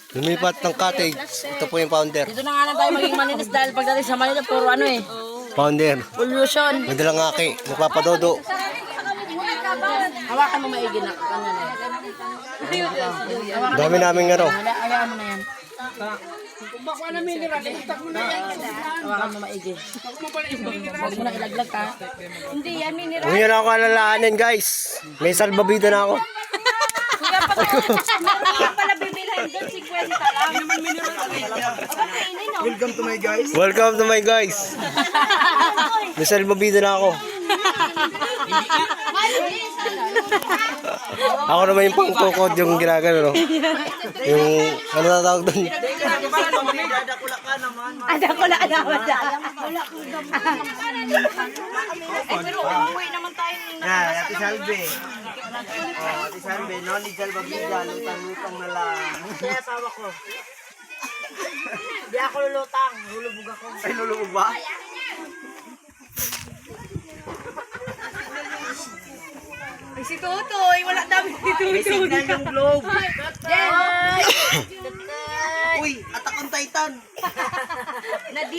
Lumipat ng cottage. Ito po yung founder. Dito na nga lang tayo maging maninis dahil pagdating sa Manila, puro ano eh. Founder. Pollution. May dalang aki. Magpapadodo. Hawakan mo maigi na. Ano na. Dami namin ano. Hayaan mo na yan. Hawakan mo maigi. Huwag mo na ilaglag ka. Hindi yan, mineral. Huwag nyo na ako alalahanin guys. May salbabida na ako. Kuya, pala bibilhan doon, 50 lang. Hindi naman mineral. Pakainin, no? Welcome to my guys. May salbabida na ako. Ako naman yung pangtukod yung ginagano, no? Yung, ano na tawag doon? Ada ko na alaman na. Pero umuwi naman tayo. Ate Salve. Ate Salve, no? Ni Salvabida, lutang-lutang na lang. Kaya asawa ko. Di ako lulutang, lulubog ako. Ay, lulubog ba? Ay, si Tutoy, wala namin si Tutoy. May signal yung globe.